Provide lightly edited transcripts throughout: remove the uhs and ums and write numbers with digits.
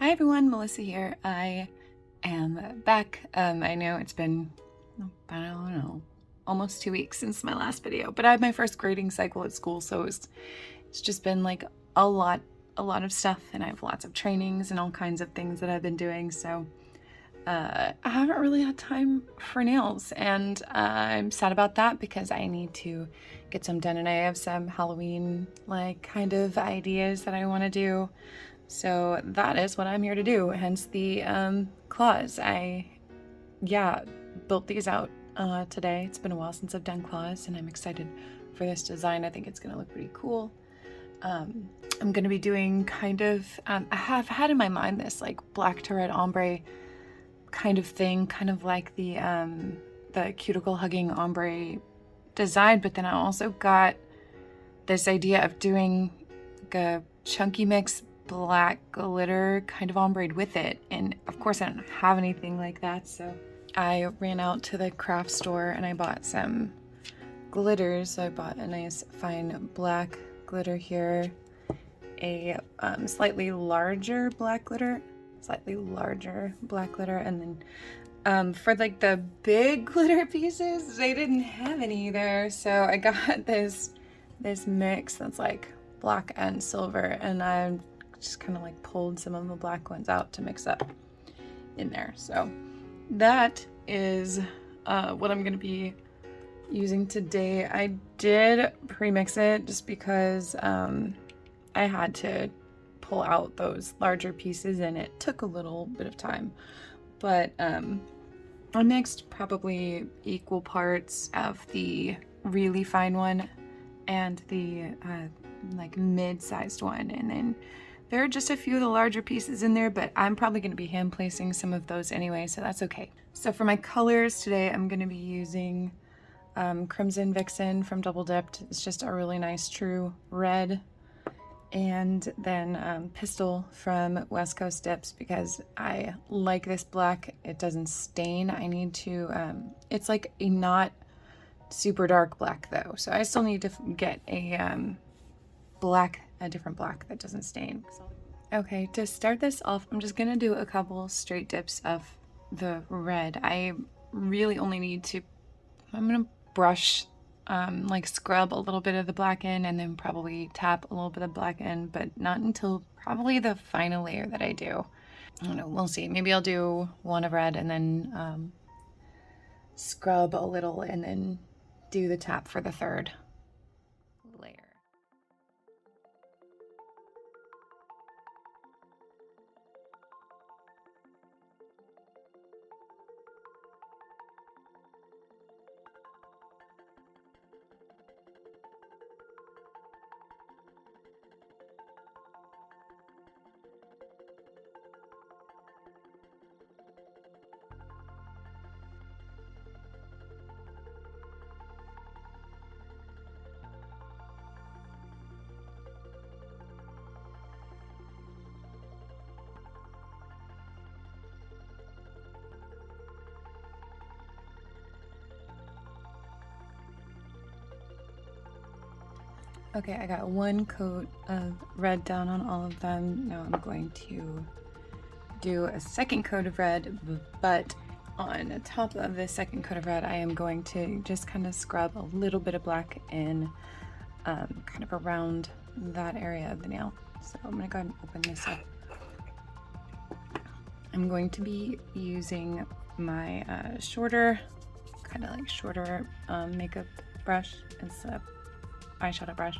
Hi everyone, Melissa here. I am back. I know it's been, I don't know, almost 2 weeks since my last video, but I had my first grading cycle at school, so it's just been like a lot of stuff, and I have lots of trainings and all kinds of things that I've been doing, so I haven't really had time for nails, and I'm sad about that because I need to get some done, and I have some Halloween like kind of ideas that I want to do. So that is what I'm here to do, hence the claws. I built these out today. It's been a while since I've done claws, and I'm excited for this design. I think it's going to look pretty cool. I'm going to be doing kind of, I have had in my mind this like black to red ombre kind of thing, kind of like the cuticle hugging ombre design, but then I also got this idea of doing like a chunky mix black glitter kind of ombre with it, and of course I don't have anything like that, so I ran out to the craft store and I bought some glitters. So I bought a nice fine black glitter here, a slightly larger black glitter, and then for like the big glitter pieces, they didn't have any there, so I got this mix that's like black and silver, and I just kind of like pulled some of the black ones out to mix up in there. So that is what I'm gonna be using today. I did pre-mix it just because I had to pull out those larger pieces and it took a little bit of time, but I mixed probably equal parts of the really fine one and the like mid-sized one, and then there are just a few of the larger pieces in there, but I'm probably going to be hand placing some of those anyway, so that's okay. So for my colors today, I'm going to be using Crimson Vixen from Dipp'd. It's just a really nice true red, and then Pistol from West Coast Dips because I like this black. It doesn't stain. I need to, it's like a not super dark black though, so I still need to get a different black that doesn't stain. Okay, to start this off, I'm just gonna do a couple straight dips of the red. I really only need to, I'm gonna brush, like scrub a little bit of the black in and then probably tap a little bit of black in, but not until probably the final layer that I do. I don't know, we'll see. Maybe I'll do one of red and then scrub a little and then do the tap for the third layer. Okay, I got one coat of red down on all of them. Now I'm going to do a second coat of red, but on top of the second coat of red, I am going to just kind of scrub a little bit of black in kind of around that area of the nail. So I'm gonna go ahead and open this up. I'm going to be using my shorter makeup brush instead of eyeshadow brush,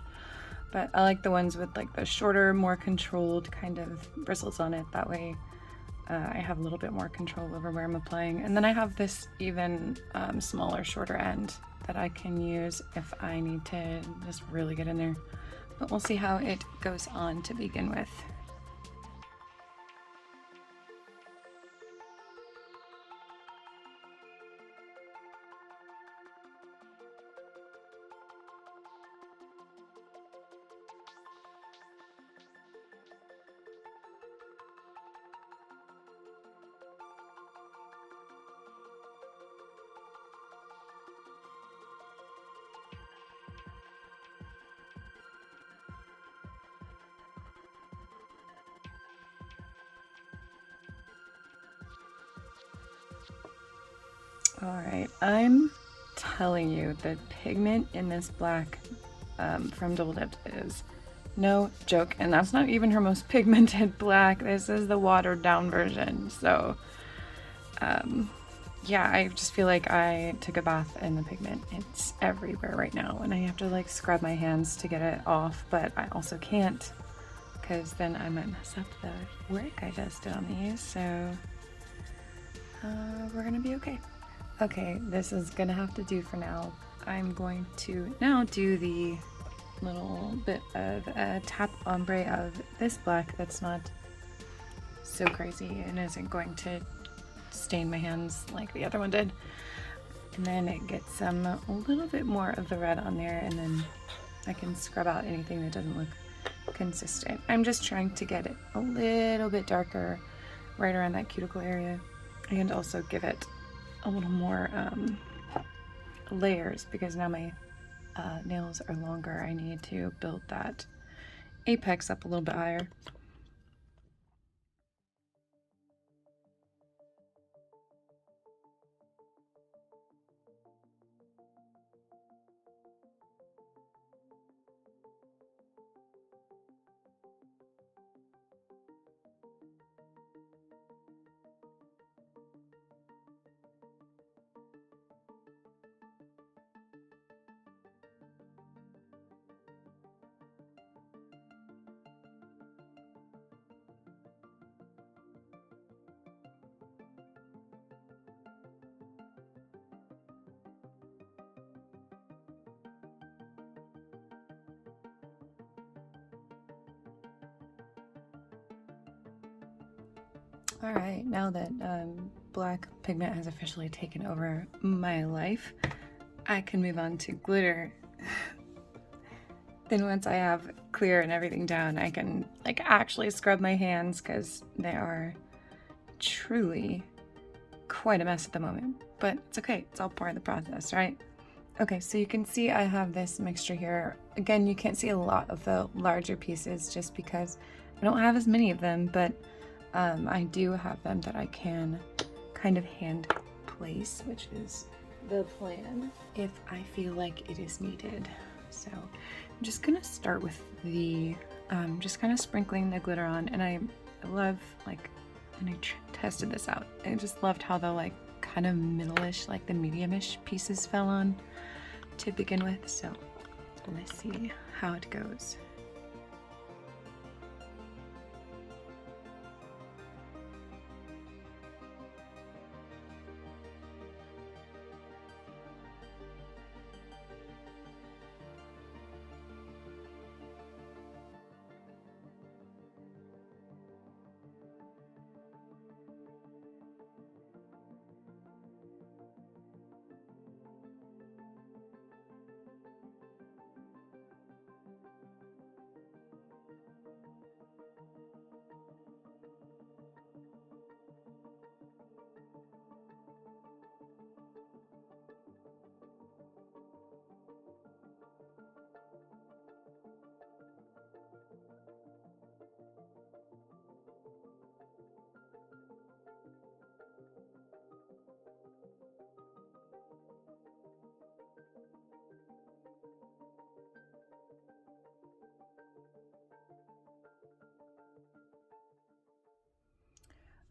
but I like the ones with like the shorter, more controlled kind of bristles on it. That way I have a little bit more control over where I'm applying. And then I have this even smaller, shorter end that I can use if I need to just really get in there. But we'll see how it goes on to begin with. Alright, I'm telling you, the pigment in this black from Dipp'd is no joke, and that's not even her most pigmented black. This is the watered down version. So yeah, I just feel like I took a bath in the pigment. It's everywhere right now, and I have to like scrub my hands to get it off, but I also can't because then I might mess up the work I just did on these. So we're gonna be okay. Okay, this is gonna have to do for now. I'm going to now do the little bit of a tap ombre of this black that's not so crazy and isn't going to stain my hands like the other one did. And then it gets a little bit more of the red on there, and then I can scrub out anything that doesn't look consistent. I'm just trying to get it a little bit darker right around that cuticle area, and also give it a little more layers, because now my nails are longer. I need to build that apex up a little bit higher. Alright, now that black pigment has officially taken over my life, I can move on to glitter. Then once I have clear and everything down, I can like actually scrub my hands, because they are truly quite a mess at the moment. But it's okay, it's all part of the process, right? Okay, so you can see I have this mixture here. Again, you can't see a lot of the larger pieces just because I don't have as many of them, but I do have them that I can kind of hand place, which is the plan if I feel like it is needed. So I'm just gonna start with the just kind of sprinkling the glitter on, and I love, like, when I tested this out, I just loved how the like kind of middle-ish, like the medium-ish pieces fell on to begin with. So let's see how it goes.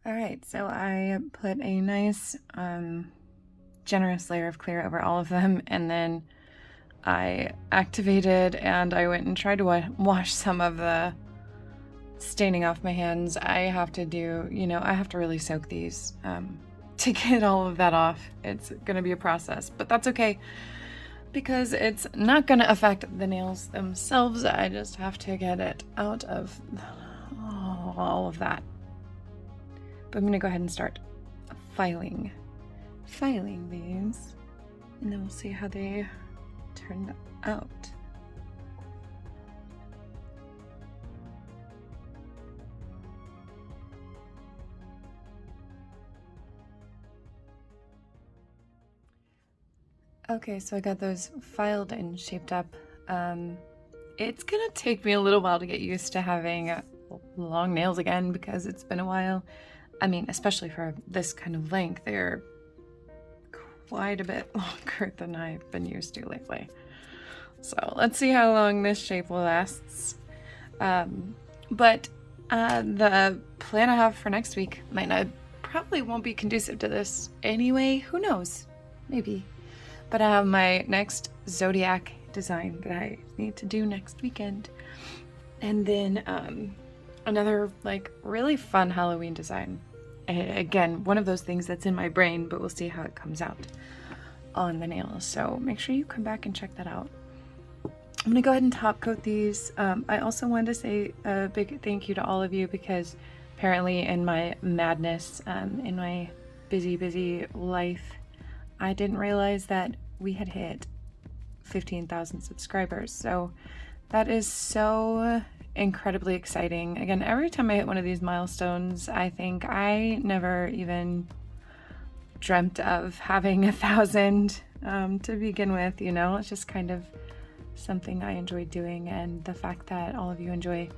All right, so I put a nice generous layer of clear over all of them, and then I activated and I went and tried to wash some of the staining off my hands. I have to do, I have to really soak these to get all of that off. It's gonna be a process, but that's okay because it's not gonna affect the nails themselves. I just have to get it out of all of that. But I'm gonna go ahead and start filing these, and then we'll see how they turn out. Okay, so I got those filed and shaped up. It's gonna take me a little while to get used to having long nails again because it's been a while. I mean, especially for this kind of length, they're quite a bit longer than I've been used to lately. So let's see how long this shape lasts. But the plan I have for next week probably won't be conducive to this anyway. Who knows? Maybe. But I have my next zodiac design that I need to do next weekend. And then another like really fun Halloween design. Again, one of those things that's in my brain, but we'll see how it comes out on the nails. So make sure you come back and check that out. I'm gonna go ahead and top coat these. I also wanted to say a big thank you to all of you because apparently in my madness, in my busy life, I didn't realize that we had hit 15,000 subscribers. So that is so incredibly exciting. Again, every time I hit one of these milestones, I think I never even dreamt of having 1,000 to begin with, you know. It's just kind of something I enjoy doing, and the fact that all of you enjoy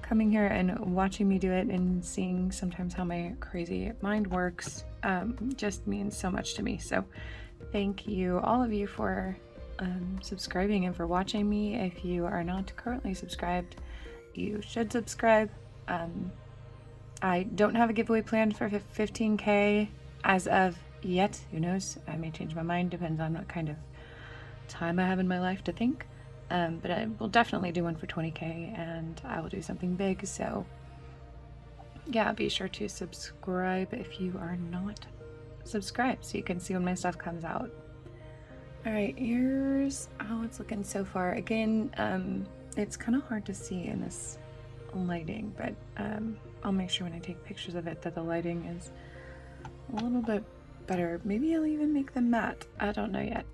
coming here and watching me do it and seeing sometimes how my crazy mind works just means so much to me. So thank you, all of you, for subscribing and for watching me. If you are not currently subscribed, you should subscribe. I don't have a giveaway planned for 15K as of yet. Who knows? I may change my mind, depends on what kind of time I have in my life to think. But I will definitely do one for 20K, and I will do something big. So yeah, be sure to subscribe if you are not subscribed so you can see when my stuff comes out. All right, here's how it's looking so far. Again, it's kind of hard to see in this lighting, but I'll make sure when I take pictures of it that the lighting is a little bit better. Maybe I'll even make them matte. I don't know yet.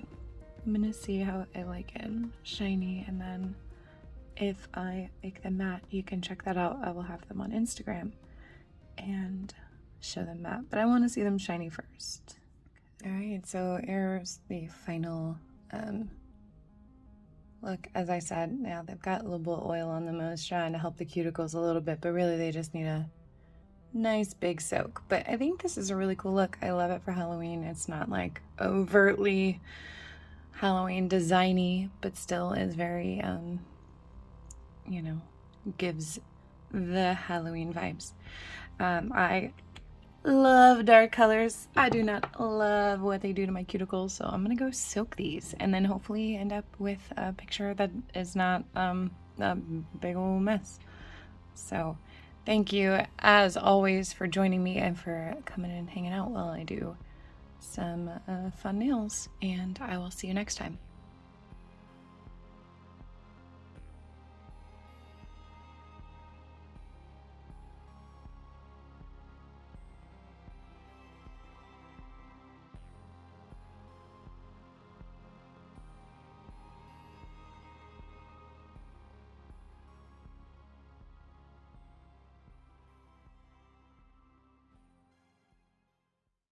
I'm gonna see how I like it shiny, and then if I make them matte, you can check that out. I will have them on Instagram and show them matte, but I want to see them shiny first. All right, so here's the final look. As I said, now they've got a little bit of oil on them. I was trying to help the cuticles a little bit, but really they just need a nice big soak. But I think this is a really cool look. I love it for Halloween. It's not like overtly Halloween designy, but still is very you know, gives the Halloween vibes. I love dark colors. I do not love what they do to my cuticles, so I'm gonna go soak these and then hopefully end up with a picture that is not a big old mess. So thank you as always for joining me and for coming and hanging out while I do some fun nails, and I will see you next time.